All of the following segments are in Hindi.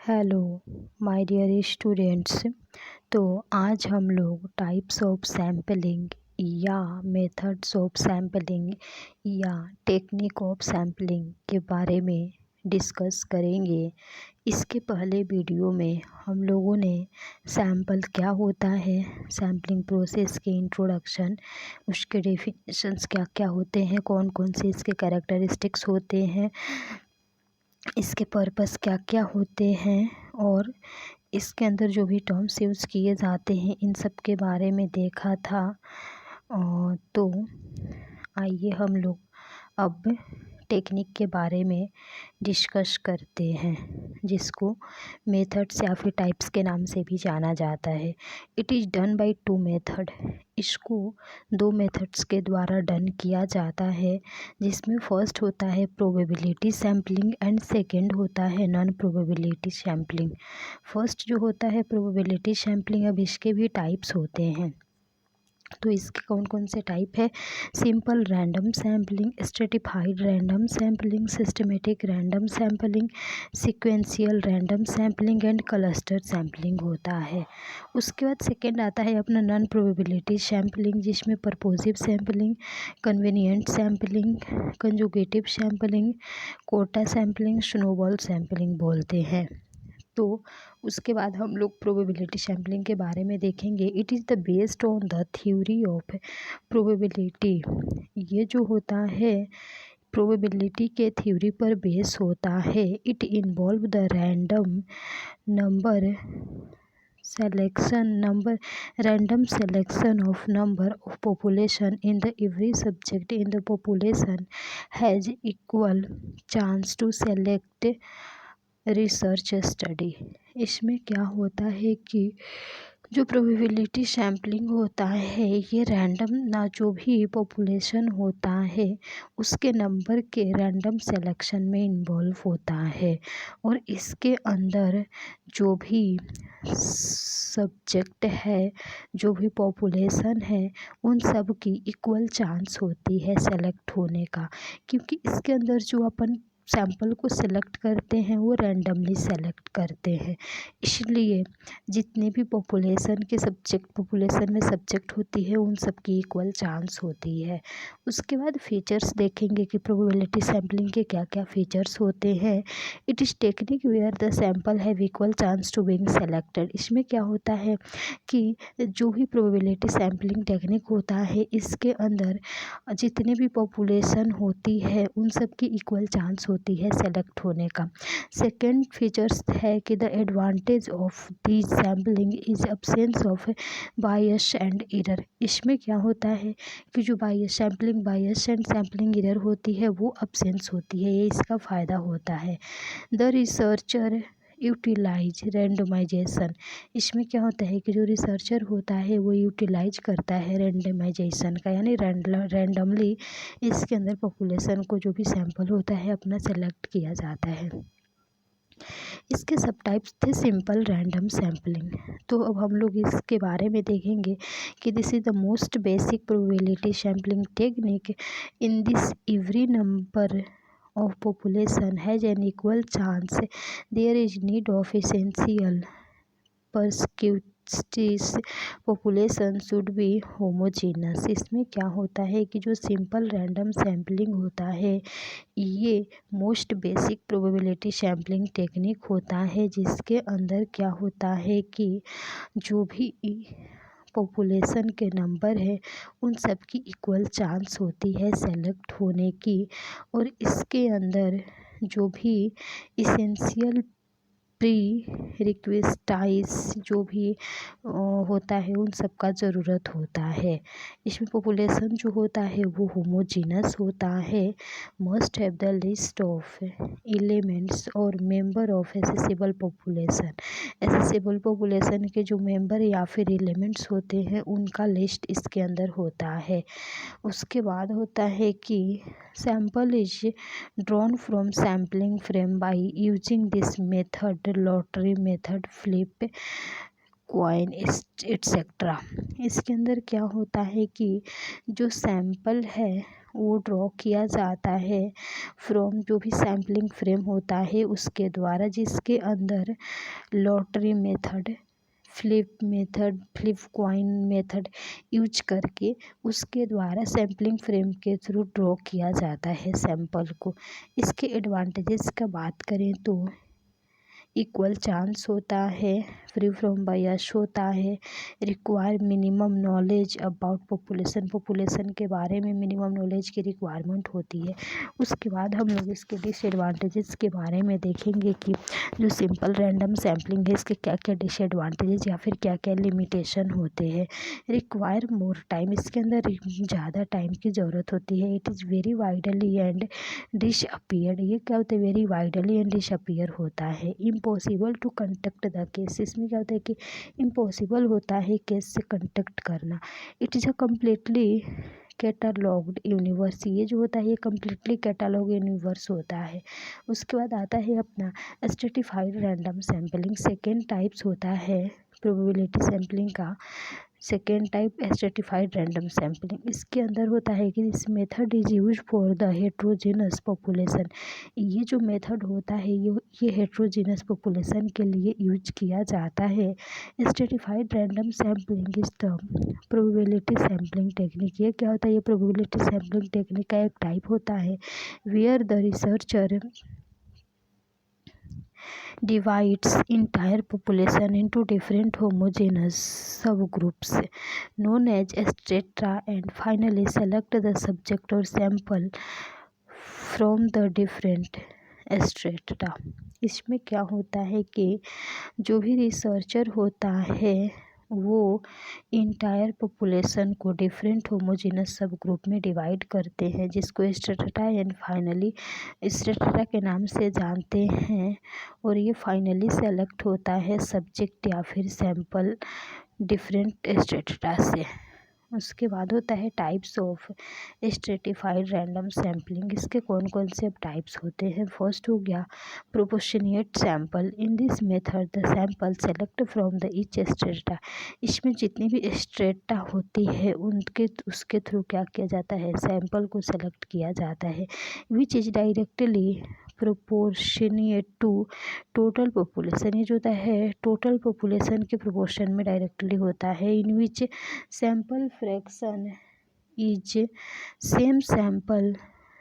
Hello my dear students. तो आज हम लोग टाइप्स ऑफ सैम्पलिंग या मेथड्स ऑफ सैम्पलिंग या टेक्निक ऑफ सैम्पलिंग के बारे में डिस्कस करेंगे। इसके पहले वीडियो में हम लोगों ने सैम्पल क्या होता है, सैम्पलिंग प्रोसेस के इंट्रोडक्शन, उसके डेफिनेशंस क्या क्या होते हैं, कौन कौन से इसके कैरेक्टरिस्टिक्स होते हैं, इसके पर्पस क्या क्या होते हैं और इसके अंदर जो भी टर्म्स यूज़ किए जाते हैं, इन सब के बारे में देखा था। तो आइए हम लोग अब टेक्निक के बारे में डिस्कस करते हैं, जिसको मेथड्स या फिर टाइप्स के नाम से भी जाना जाता है। It is done by two method. इसको दो मेथड्स के द्वारा डन किया जाता है, जिसमें फर्स्ट होता है प्रोबेबिलिटी सैम्पलिंग एंड सेकंड होता है नॉन प्रोबेबिलिटी सैम्पलिंग। फर्स्ट जो होता है प्रोबेबिलिटी सैम्पलिंग, अब इसके भी टाइप्स होते हैं। तो इसके कौन कौन से टाइप है? Simple random sampling, stratified random sampling, systematic random sampling, sequential random sampling and cluster sampling होता है। उसके बाद सेकेंड आता है अपना नॉन प्रोबेबिलिटी सैम्पलिंग, जिसमें purposive sampling, convenient sampling, consecutive sampling, quota sampling, snowball sampling बोलते हैं। तो उसके बाद हम लोग प्रोबेबिलिटी सैम्पलिंग के बारे में देखेंगे। It is the based on the theory of probability. ये जो होता है प्रोबेबिलिटी के थ्योरी पर बेस होता है। It involve the random number random selection of number of population in the every subject in the population has equal chance to select research study. इसमें क्या होता है कि जो प्रोबेबिलिटी सैम्पलिंग होता है, ये रैंडम ना जो भी पॉपुलेशन होता है उसके नंबर के रैंडम सिलेक्शन में इन्वॉल्व होता है, और इसके अंदर जो भी सब्जेक्ट है, जो भी पॉपुलेशन है, उन सब की इक्वल चांस होती है सेलेक्ट होने का, क्योंकि इसके अंदर जो अपन सैंपल को सिलेक्ट करते हैं वो रैंडमली सेलेक्ट करते हैं। इसलिए जितने भी पॉपुलेशन में सब्जेक्ट होती है, उन सब की इक्वल चांस होती है। उसके बाद फीचर्स देखेंगे कि प्रोबेबिलिटी सैम्पलिंग के क्या क्या फीचर्स होते हैं। It is technique where the sample have equal chance to being selected. इसमें क्या होता है कि जो भी प्रोबेबिलिटी सैम्पलिंग टेक्निक होता है, इसके अंदर जितने भी पॉपुलेशन होती है उन सब की इक्वल चांस होती है सेलेक्ट होने का। सेकेंड फीचर्स है कि the advantage of this sampling is absence of bias and error. इसमें क्या होता है कि जो बायस एंड सैम्पलिंग एरर होती है वो अब्सेंस होती है, ये इसका फ़ायदा होता है। The researcher utilise randomisation. इसमें क्या होता है कि जो रिसर्चर होता है वो यूटिलाइज करता है रैंडमाइजेशन का, यानी रैंडमली इसके अंदर पॉपुलेशन को जो भी सैंपल होता है अपना सेलेक्ट किया जाता है। इसके सब टाइप्स थे सिंपल रैंडम सैम्पलिंग। तो अब हम लोग इसके बारे में देखेंगे कि this is the most basic probability sampling technique. In this every number of population has an equal chance. There is need of essential perspectives. population should be homogeneous. इसमें क्या होता है कि जो सिंपल रैंडम सैम्पलिंग होता है, ये most basic probability sampling technique होता है, जिसके अंदर क्या होता है कि जो भी पॉपुलेशन के नंबर है उन सब की इक्वल चांस होती है सेलेक्ट होने की, और इसके अंदर जो भी इसेंशियल प्री रिक्वेस्टाइज जो भी होता है उन सब का ज़रूरत होता है। इसमें पॉपुलेशन जो होता है वो होमोजीनस होता है। Must have the list of elements और member of accessible population. Accessible population के जो मेंबर या फिर एलिमेंट्स होते हैं उनका लिस्ट इसके अंदर होता है। उसके बाद होता है कि sample is drawn from sampling frame by using this method, lottery method, flip coin etcetera. इसके अंदर क्या होता है कि जो सैंपल है वो ड्रॉ किया जाता है फ्रॉम जो भी सैम्पलिंग फ्रेम होता है उसके द्वारा, जिसके अंदर lottery method, flip coin method use करके उसके द्वारा सैम्पलिंग फ्रेम के थ्रू ड्रॉ किया जाता है सैंपल को। इसके एडवांटेजेस का बात करें तो इक्वल चांस होता है, फ्री फ्रॉम बायस होता है, require minimum knowledge about population के बारे में मिनिमम नॉलेज की रिक्वायरमेंट होती है। उसके बाद हम लोग इसके डिसएडवांटेजेस के बारे में देखेंगे कि जो सिंपल रैंडम सैम्पलिंग है इसके क्या क्या डिसएडवांटेजेस या फिर क्या क्या लिमिटेशन होते हैं। रिक्वायर मोर टाइम, इसके अंदर ज़्यादा टाइम की ज़रूरत होती है। It is very widely and disappeared, ये क्या होता है, वेरी वाइडली एंड डिसअपियर होता है। Impossible to conduct the case, इसमें क्या होता है कि इम्पॉसिबल होता है केस से कंडक्ट करना। It is a completely catalogued universe, ये जो होता है ये कम्प्लीटली कैटालॉग यूनिवर्स होता है। उसके बाद आता है अपना stratified random sampling. Second types होता है प्रोबेबिलिटी सैम्पलिंग का। Second type stratified random sampling, इसके अंदर होता है कि this method is use for the heterogeneous population. ये जो मेथड होता है ये हेट्रोजेनस पॉपुलेशन के लिए यूज किया जाता है। Stratified random sampling is the probability sampling technique. ये क्या होता है, ये प्रोबेबिलिटी सैम्पलिंग टेक्निक का एक टाइप होता है where the researcher divides entire population into different homogeneous subgroups known as strata and finally select the subject or sample from the different strata। इसमें क्या होता है कि जो भी रिसर्चर होता है वो इंटायर पॉपुलेशन को डिफरेंट होमोजेनस सब ग्रुप में डिवाइड करते हैं, जिसको स्ट्रेटा एंड फाइनली स्ट्रेटा के नाम से जानते हैं। और ये फाइनली सेलेक्ट होता है सब्जेक्ट या फिर सैंपल डिफरेंट स्ट्रेटा से। उसके बाद होता है types of stratified random sampling. इसके कौन कौन से टाइप्स होते हैं। फर्स्ट हो गया proportionate sample. In this method the sample select from the each strata. इसमें जितनी भी स्ट्रेटा होती है उसके थ्रू क्या किया जाता है, सैंपल को सेलेक्ट किया जाता है। Which is directly proportionate to total population. ये जो होता है टोटल पॉपुलेशन के प्रोपोर्शन में डायरेक्टली होता है। In which sample fraction is same sample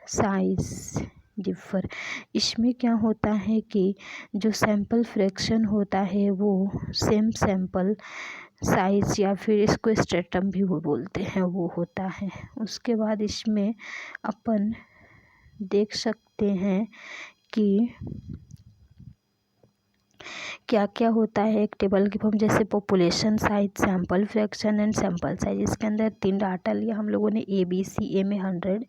size differ. इसमें क्या होता है कि जो सैंपल फ्रैक्शन होता है वो सेम सैंपल साइज या फिर इसको स्ट्रेटम भी वो बोलते हैं वो होता है। उसके बाद इसमें अपन देख सकते हैं कि क्या क्या होता है एक टेबल के फॉर्म, जैसे population size, sample fraction and sample size. इसके अंदर 3 डाटा लिया हम लोगों ने ए बी सी। ए में 100,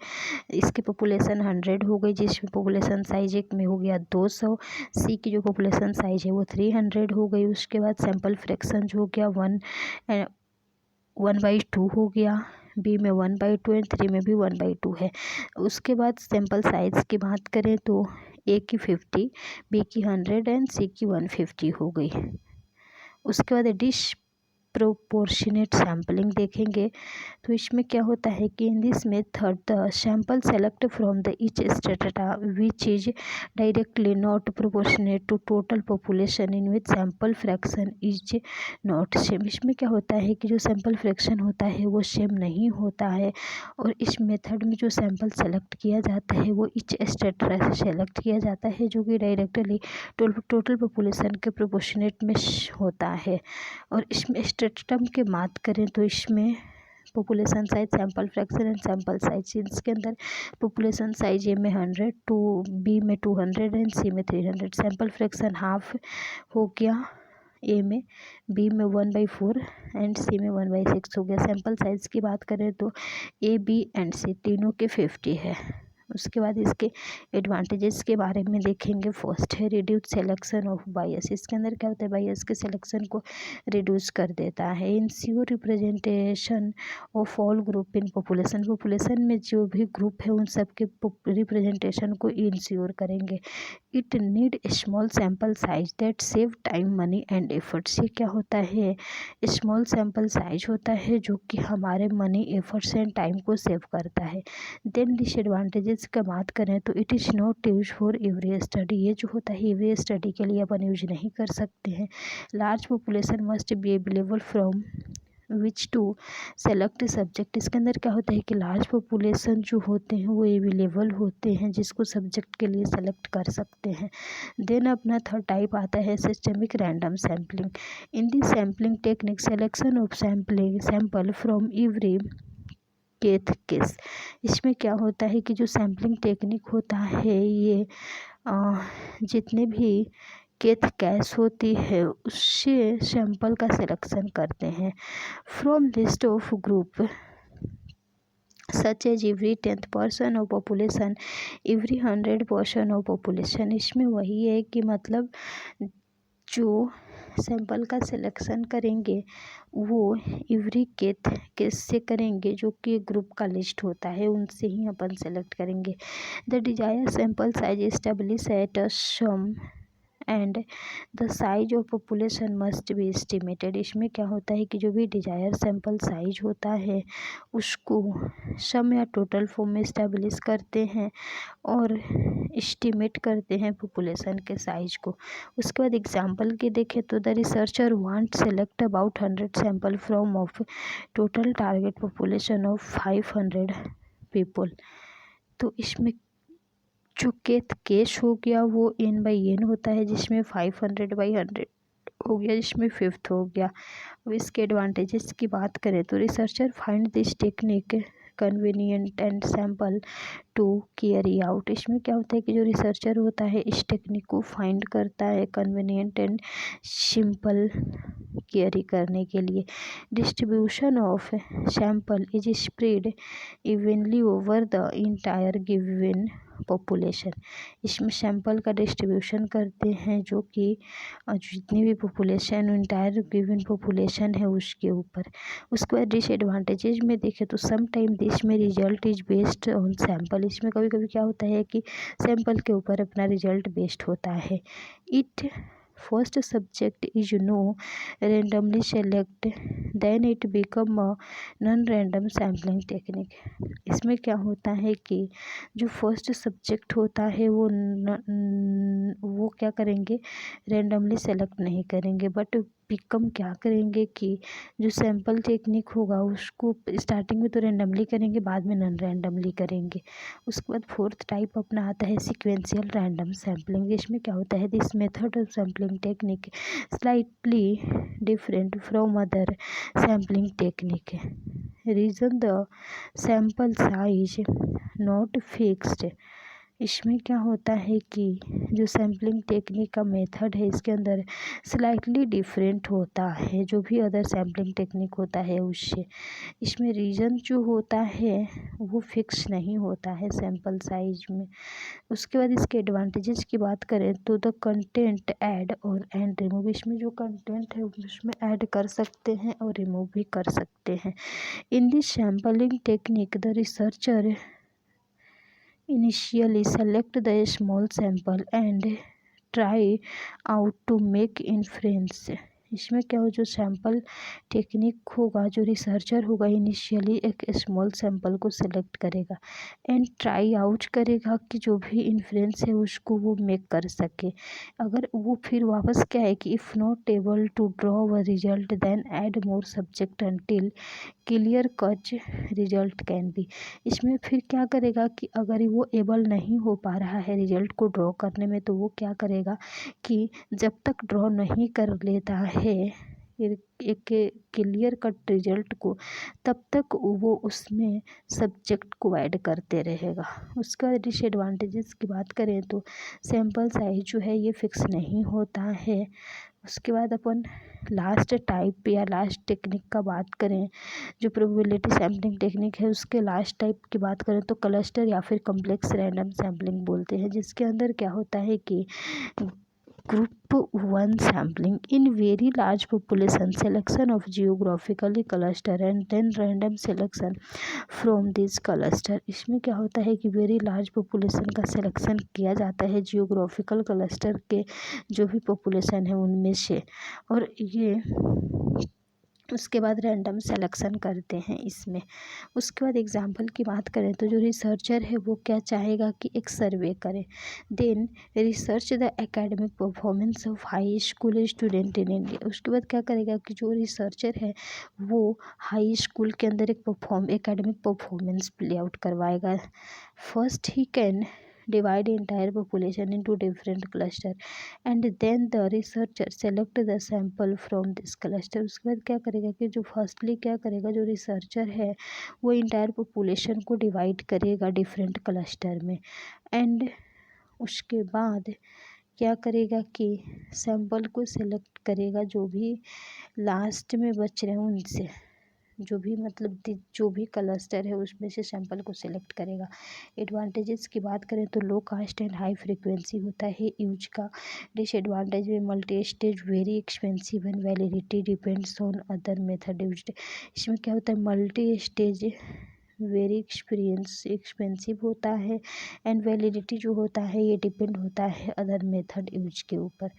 इसकी पॉपुलेशन 100 हो गई, जिसमें पॉपुलेशन साइज एक में हो गया 200। सी की जो पॉपुलेशन साइज है वो 300 हो गई। उसके बाद सैंपल फ्रैक्शन जो हो गया 1/2 हो गया। बी में 1/2 एंड 3 में भी 1/2 है। उसके बाद सैंपल साइज़ की बात करें तो ए की 50, बी की 100 एंड सी की 150 हो गई। उसके बाद प्रोपोर्शनेट सैम्पलिंग देखेंगे तो इसमें क्या होता है कि in this method the sample select from the each strata which is directly not proportionate to total population in which sample fraction is not same. इसमें क्या होता है कि जो सैंपल फ्रैक्शन होता है वो सेम नहीं होता है। और इस मेथड में जो सैंपल सेलेक्ट किया जाता है वो ईच स्ट्रेटा से सेलेक्ट किया जाता है, जो कि डायरेक्टली टोटल पॉपुलेशन के प्रोपोर्शनेट में होता है। और इसमें स्ट्रेटम की बात करें तो इसमें population size, sample fraction and sample size. इसके अंदर पॉपुलेशन साइज ए में 100, बी में 200 एंड सी में 300। सैंपल फ्रैक्शन हाफ हो गया ए में, बी में 1/4 एंड सी में 1/6 हो गया। सैंपल साइज की बात करें तो ए बी एंड सी तीनों के 50 है। उसके बाद इसके एडवांटेजेस के बारे में देखेंगे। फर्स्ट है रिड्यूस सिलेक्शन ऑफ बायस। इसके अंदर क्या होता है, बायस के सिलेक्शन को रिड्यूस कर देता है। Ensure representation of all group in population में जो भी ग्रुप है उन सब के रिप्रेजेंटेशन को इंश्योर करेंगे। It need small sample size that save time money and efforts. ये क्या होता है, स्मॉल सैम्पल साइज होता है जो कि हमारे मनी, एफर्ट्स एंड टाइम को सेव करता है। देन डिसएडवांटेजेस का बात करें तो it is not use for every study. ये जो होता है एवरी स्टडी के लिए अपन यूज नहीं कर सकते हैं। Large population must be available from which to select subject. इसके अंदर क्या होता है कि लार्ज पॉपुलेशन जो होते हैं वो अवेलेबल होते हैं जिसको सब्जेक्ट के लिए सेलेक्ट कर सकते हैं। देन अपना थर्ड टाइप आता है systemic random sampling. In the sampling technique selection of sample from every case. इसमें क्या होता है कि जो सैम्पलिंग टेक्निक होता है ये जितने भी केथ कैश होती है उससे सैंपल का सिलेक्शन करते हैं from list of group such as every 10th person of population, every 100 person of population. इसमें वही है कि मतलब जो सैंपल का सिलेक्शन करेंगे वो एवरी केस से करेंगे, जो कि ग्रुप का लिस्ट होता है उनसे ही अपन सेलेक्ट करेंगे। The desire sample size establish at a sum and the size of population must be estimated. इसमें क्या होता है कि जो भी डिजायर सैंपल साइज होता है उसको सम या टोटल फॉर्म में इस्टेब्लिश करते हैं और एस्टिमेट करते हैं पॉपुलेशन के साइज को। उसके बाद एग्जांपल के देखें तो the researcher want select about 100 sample from of total target population of 500 people. तो इसमें जो केस हो गया वो n बाई n होता है जिसमें 500/100 हो गया, जिसमें 5th हो गया। अब इसके एडवांटेजेस की बात करें तो researcher find this technique convenient and simple to carry out. इसमें क्या होता है कि जो रिसर्चर होता है इस टेक्निक को फाइंड करता है कन्वीनियंट एंड सिंपल कैरी करने के लिए। Distribution of sample is spread evenly over the entire given population. इसमें सैंपल का डिस्ट्रीब्यूशन करते हैं जो कि जितनी भी पॉपुलेशन, इंटायर गिवन पॉपुलेशन है उसके ऊपर। उसके बाद डिसएडवांटेजेज में देखें तो सम टाइम दिस में result is based on sample. इसमें कभी कभी क्या होता है कि सैंपल के ऊपर अपना रिजल्ट बेस्ड होता है। It first subject is no randomly select then it become a non random sampling technique. इसमें क्या होता है कि जो फर्स्ट सब्जेक्ट होता है वो क्या करेंगे, रैंडमली सेलेक्ट नहीं करेंगे बट पिकम क्या करेंगे कि जो सैम्पल टेक्निक होगा उसको स्टार्टिंग में तो रैंडमली करेंगे, बाद में नॉन रैंडमली करेंगे। उसके बाद फोर्थ टाइप अपना आता है सीक्वेंशियल रैंडम सैम्पलिंग। इसमें क्या होता है, this method of sampling technique slightly different from other sampling technique. Reason the sample size not fixed। इसमें क्या होता है कि जो सैम्पलिंग टेक्निक का मेथड है इसके अंदर स्लाइटली डिफरेंट होता है जो भी अदर सैम्पलिंग टेक्निक होता है उससे। इसमें रीजन जो होता है वो फिक्स नहीं होता है सैम्पल साइज में। उसके बाद इसके एडवांटेजेस की बात करें तो द कंटेंट ऐड और एंड रिमूव। इसमें जो कंटेंट है उसमें ऐड कर सकते हैं और रिमूव भी कर सकते हैं। In this sampling technique the researcher initially select the small sample and try out to make inference। इसमें क्या हो, जो सैंपल टेक्निक होगा, जो रिसर्चर होगा इनिशियली एक स्मॉल सैंपल को सिलेक्ट करेगा एंड ट्राई आउट करेगा कि जो भी इन्फ्रेंस है उसको वो मेक कर सके। अगर वो फिर वापस क्या है कि if not able to draw a result then add more subject until clear cut result can be. इसमें फिर क्या करेगा कि अगर वो एबल नहीं हो पा रहा है रिजल्ट को ड्रॉ करने में तो वो क्या करेगा कि जब तक ड्रॉ नहीं कर लेता है एक क्लियर कट रिजल्ट को, तब तक वो उसमें सब्जेक्ट को ऐड करते रहेगा। उसका डिसएडवांटेजेस की बात करें तो सैम्पल साइज जो है ये फिक्स नहीं होता है। उसके बाद अपन लास्ट टाइप या लास्ट टेक्निक का बात करें, जो प्रोबेबिलिटी सैम्पलिंग टेक्निक है उसके लास्ट टाइप की बात करें तो क्लस्टर या फिर कम्प्लेक्स रैंडम सैम्पलिंग बोलते हैं, जिसके अंदर क्या होता है कि group one sampling in very large population, selection of geographically cluster and then random selection from this cluster. इसमें क्या होता है कि वेरी लार्ज पॉपुलेशन का सिलेक्शन किया जाता है जियोग्राफिकल क्लस्टर के जो भी पॉपुलेशन है उनमें से, और ये उसके बाद रैंडम सेलेक्शन करते हैं इसमें। उसके बाद एग्जाम्पल की बात करें तो जो रिसर्चर है वो क्या चाहेगा कि एक सर्वे करे, then research the academic performance of high school student in India. उसके बाद क्या करेगा कि जो रिसर्चर है वो हाई स्कूल के अंदर एक एकेडमिक परफॉर्मेंस प्ले आउट करवाएगा। First he can divide entire population into different cluster and then the researcher select the sample from this cluster। उसके बाद क्या करेगा कि जो फर्स्टली क्या करेगा, जो रिसर्चर है वो इंटायर पॉपुलेशन को डिवाइड करेगा डिफरेंट क्लस्टर में, एंड उसके बाद क्या करेगा कि सैंपल को सेलेक्ट करेगा, जो भी लास्ट में बच रहे हैं उनसे, जो भी मतलब जो भी क्लस्टर है उसमें से सैंपल को सिलेक्ट करेगा। एडवांटेजेस की बात करें तो लो कास्ट एंड हाई फ्रीक्वेंसी होता है यूज का। डिसएडवांटेज में multi stage very expensive and validity depends on other method used. इसमें क्या होता है, मल्टी स्टेज वेरी एक्सपेंसिव होता है एंड वैलिडिटी जो होता है ये डिपेंड होता है अदर मेथड यूज के ऊपर।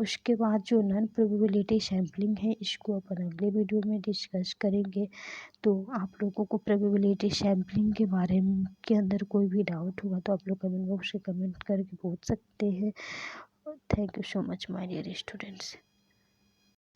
उसके बाद जो नॉन प्रोबेबिलिटी सैम्पलिंग है इसको अपन अगले वीडियो में डिस्कस करेंगे। तो आप लोगों को प्रोबेबिलिटी सैम्पलिंग के बारे में के अंदर कोई भी डाउट होगा तो आप लोग कमेंट बॉक्स में कमेंट करके पूछ सकते हैं। Thank you so much my dear students.